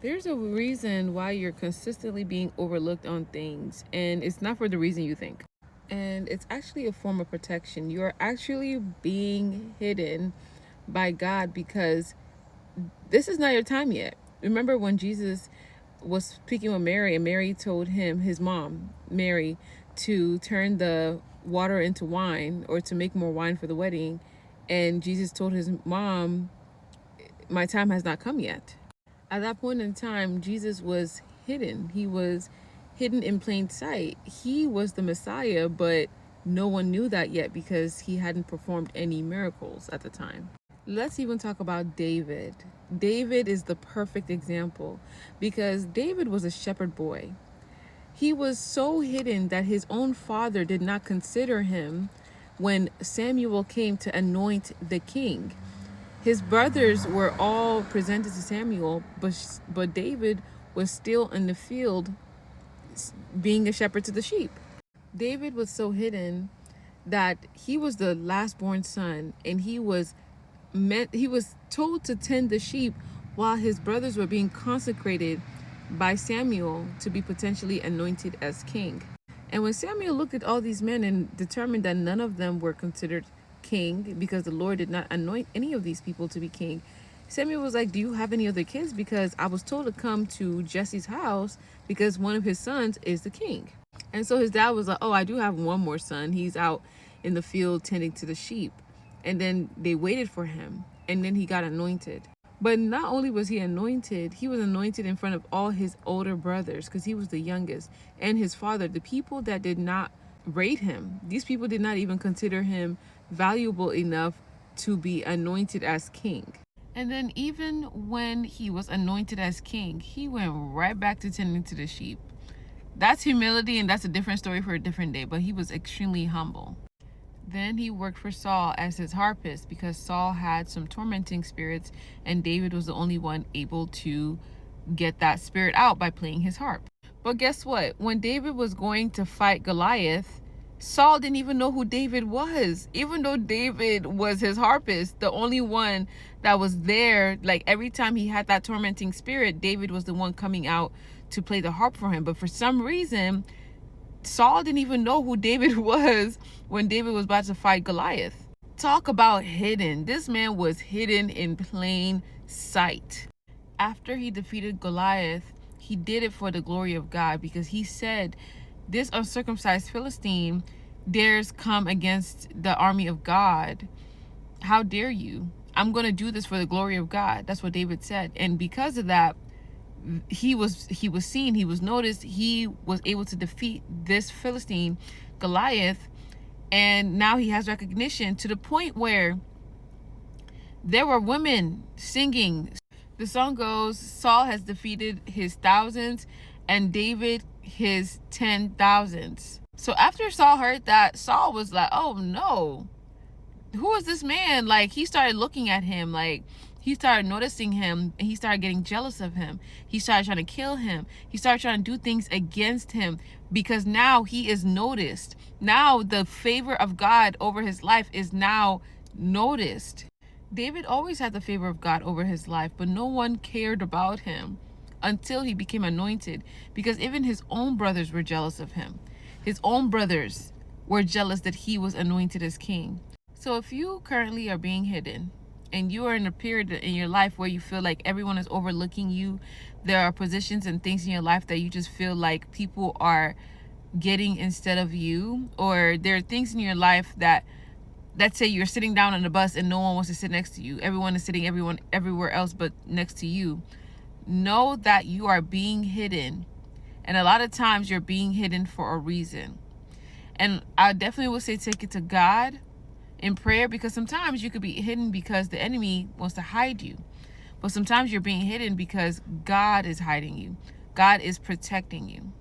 There's a reason why you're consistently being overlooked on things, and it's not for the reason you think. And it's actually a form of protection. You're actually being hidden by God because this is not your time yet. Remember when Jesus was speaking with Mary, and Mary told him, his mom, Mary, to turn the water into wine or to make more wine for the wedding. And Jesus told his mom, my time has not come yet. At that point in time, Jesus was hidden. He was hidden in plain sight. He was the Messiah, but no one knew that yet because he hadn't performed any miracles at the time. Let's even talk about David. David is the perfect example because David was a shepherd boy. He was so hidden that his own father did not consider him when Samuel came to anoint the king. His brothers were all presented to Samuel, but David was still in the field being a shepherd to the sheep. David was so hidden that he was the last born son, and he was told to tend the sheep while his brothers were being consecrated by Samuel to be potentially anointed as king. And when Samuel looked at all these men and determined that none of them were considered king because the Lord did not anoint any of these people to be king, Samuel was like, do you have any other kids? Because I was told to come to Jesse's house because one of his sons is the king. And so his dad was like, oh, I do have one more son. He's out in the field tending to the sheep. And then they waited for him, and then he got anointed. But not only was he anointed in front of all his older brothers because he was the youngest, and his father, the people that did not rate him. These people did not even consider him valuable enough to be anointed as king. And then even when he was anointed as king, he went right back to tending to the sheep. That's humility, and that's a different story for a different day, but he was extremely humble. Then he worked for Saul as his harpist because Saul had some tormenting spirits, and David was the only one able to get that spirit out by playing his harp. But guess what? When David was going to fight Goliath, Saul didn't even know who David was. Even though David was his harpist, the only one that was there, like every time he had that tormenting spirit, David was the one coming out to play the harp for him. But for some reason, Saul didn't even know who David was when David was about to fight Goliath. Talk about hidden. This man was hidden in plain sight. After he defeated Goliath, he did it for the glory of God because he said, this uncircumcised Philistine dares come against the army of God. How dare you? I'm going to do this for the glory of God. That's what David said. And because of that, he was seen, he was noticed, he was able to defeat this Philistine, Goliath, and now he has recognition to the point where there were women singing. The song goes, Saul has defeated his thousands and David his 10,000s. So after Saul heard that, Saul was like, oh no, who is this man? Like, he started looking at him, like he started noticing him, and he started getting jealous of him. He started trying to kill him. He started trying to do things against him because now he is noticed. Now the favor of God over his life is now noticed. David always had the favor of God over his life, but no one cared about him until he became anointed, because even his own brothers were jealous of him. His own brothers were jealous that he was anointed as king. So if you currently are being hidden and you are in a period in your life where you feel like everyone is overlooking you, there are positions and things in your life that you just feel like people are getting instead of you, or there are things in your life that, let's say you're sitting down on the bus and no one wants to sit next to you. Everyone is sitting everywhere else but next to you. Know that you are being hidden. And a lot of times you're being hidden for a reason. And I definitely would say take it to God in prayer, because sometimes you could be hidden because the enemy wants to hide you. But sometimes you're being hidden because God is hiding you. God is protecting you.